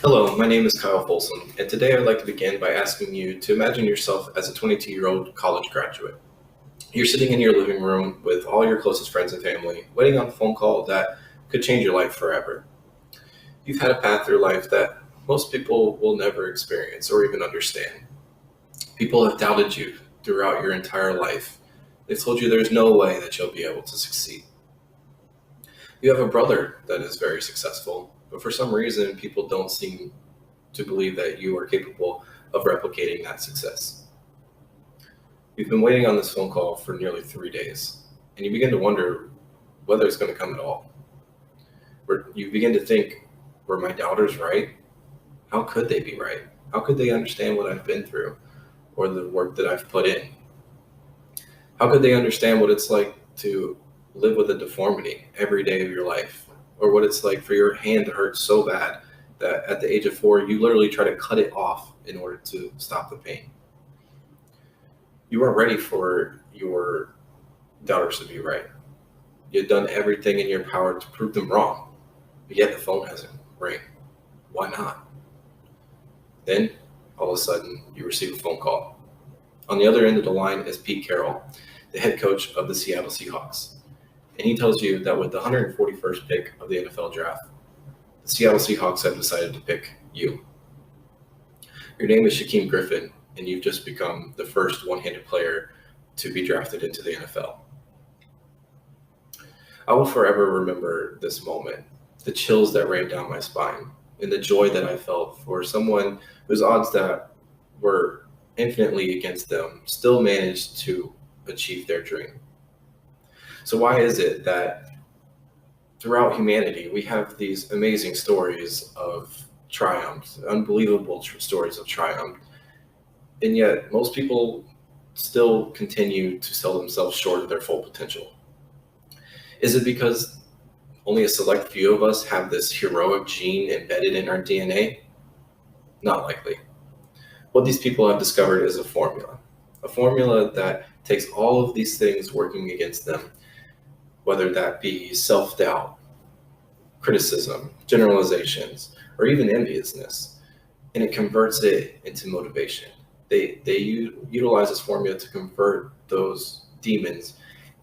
Hello, my name is Kyle Folsom, and today I would like to begin by asking you to imagine yourself as a 22-year-old college graduate. You're sitting in your living room with all your closest friends and family, waiting on a phone call that could change your life forever. You've had a path through life that most people will never experience or even understand. People have doubted you throughout your entire life. They've told you there's no way that you'll be able to succeed. You have a brother that is very successful, but for some reason, people don't seem to believe that you are capable of replicating that success. You've been waiting on this phone call for nearly 3 days, and you begin to wonder whether it's going to come at all. You begin to think, were my doubters right? How could they be right? How could they understand what I've been through or the work that I've put in? How could they understand what it's like to live with a deformity every day of your life, or what it's like for your hand to hurt so bad that at the age of 4, you literally try to cut it off in order to stop the pain? You are ready for your doubters to be right. You've done everything in your power to prove them wrong, but yet the phone hasn't rang. Why not? Then, all of a sudden, you receive a phone call. On the other end of the line is Pete Carroll, the head coach of the Seattle Seahawks. And he tells you that with the 141st pick of the NFL draft, the Seattle Seahawks have decided to pick you. Your name is Shaquem Griffin, and you've just become the first one-handed player to be drafted into the NFL. I will forever remember this moment, the chills that ran down my spine, and the joy that I felt for someone whose odds that were infinitely against them still managed to achieve their dream. So why is it that throughout humanity, we have these amazing stories of triumph, unbelievable stories of triumph, and yet most people still continue to sell themselves short of their full potential? Is it because only a select few of us have this heroic gene embedded in our DNA? Not likely. What these people have discovered is a formula that takes all of these things working against them, whether that be self-doubt, criticism, generalizations, or even enviousness, and it converts it into motivation. They utilize this formula to convert those demons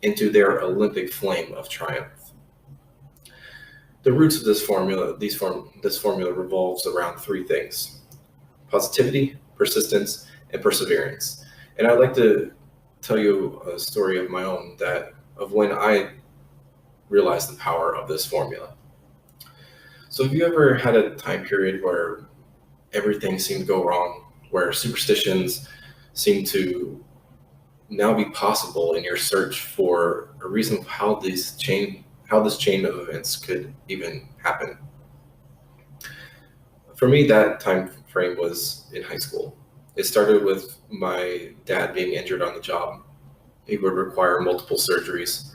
into their Olympic flame of triumph. The roots of this formula revolves around three things: positivity, persistence, and perseverance. And I'd like to tell you a story of my own of when I realized the power of this formula. So have you ever had a time period where everything seemed to go wrong, where superstitions seem to now be possible in your search for a reason how this chain of events could even happen? For me, that time frame was in high school. It started with my dad being injured on the job. He would require multiple surgeries.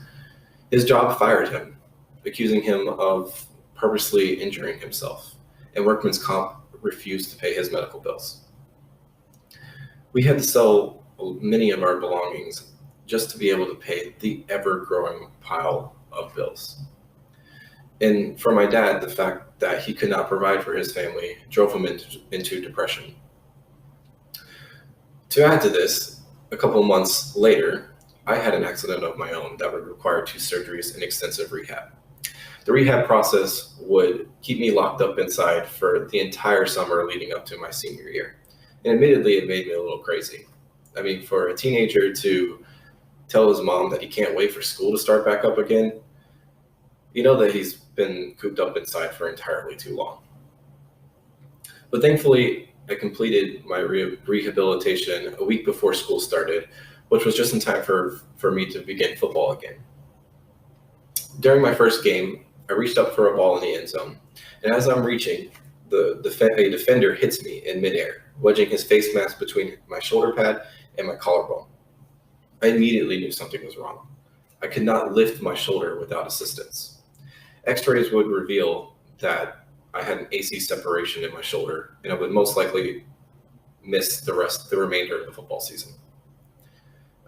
His job fired him, accusing him of purposely injuring himself, and workman's comp refused to pay his medical bills. We had to sell many of our belongings just to be able to pay the ever-growing pile of bills. And for my dad, the fact that he could not provide for his family drove him into depression. To add to this, a couple months later, I had an accident of my own that would require 2 surgeries and extensive rehab. The rehab process would keep me locked up inside for the entire summer leading up to my senior year. And admittedly, it made me a little crazy. I mean, for a teenager to tell his mom that he can't wait for school to start back up again, you know that he's been cooped up inside for entirely too long. But thankfully, I completed my rehabilitation a week before school started, which was just in time for me to begin football again. During my first game, I reached up for a ball in the end zone, and as I'm reaching, a defender hits me in midair, wedging his face mask between my shoulder pad and my collarbone. I immediately knew something was wrong. I could not lift my shoulder without assistance. X-rays would reveal that I had an AC separation in my shoulder, and I would most likely miss the remainder of the football season.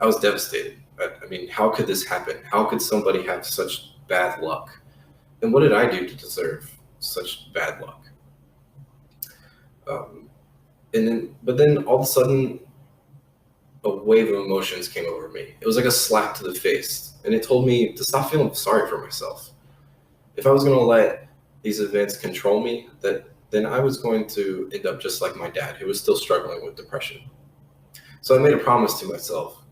I was devastated. I mean, how could this happen? How could somebody have such bad luck? And what did I do to deserve such bad luck? Um, but then all of a sudden, a wave of emotions came over me. It was like a slap to the face, and it told me to stop feeling sorry for myself. If I was going to let these events control me, then I was going to end up just like my dad, who was still struggling with depression. So I made a promise to myself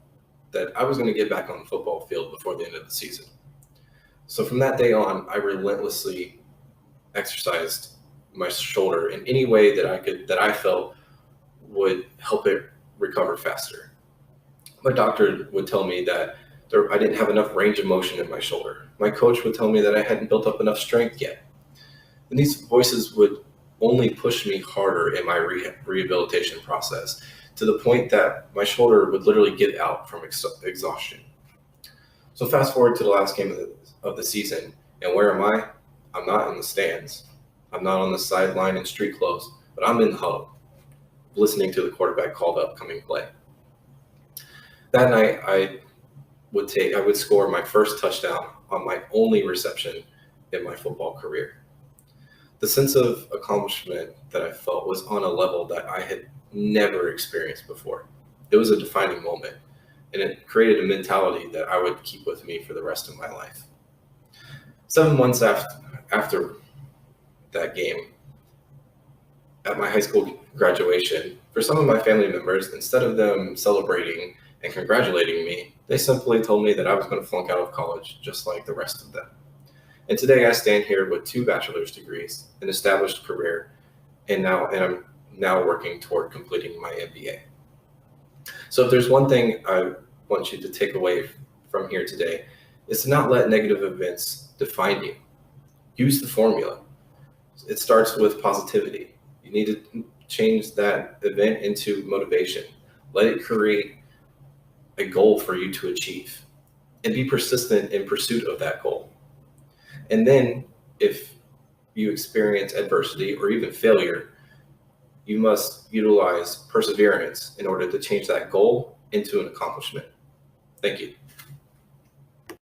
that I was going to get back on the football field before the end of the season. So from that day on, I relentlessly exercised my shoulder in any way that I felt would help it recover faster. My doctor would tell me that I didn't have enough range of motion in my shoulder. My coach would tell me that I hadn't built up enough strength yet. And these voices would only push me harder in my rehabilitation process, to the point that my shoulder would literally give out from exhaustion. So fast forward to the last game of the season, and where am I? I'm not in the stands. I'm not on the sideline in street clothes, but I'm in the huddle, listening to the quarterback call the upcoming play. That night, I would score my first touchdown on my only reception in my football career. The sense of accomplishment that I felt was on a level that I had never experienced before. It was a defining moment, and it created a mentality that I would keep with me for the rest of my life. 7 months after that game, at my high school graduation, for some of my family members, instead of them celebrating and congratulating me, they simply told me that I was going to flunk out of college just like the rest of them. And today I stand here with 2 bachelor's degrees, an established career, and I'm now working toward completing my MBA. So if there's one thing I want you to take away from here today, is to not let negative events define you. Use the formula. It starts with positivity. You need to change that event into motivation. Let it create a goal for you to achieve, and be persistent in pursuit of that goal. And then if you experience adversity or even failure, you must utilize perseverance in order to change that goal into an accomplishment. Thank you.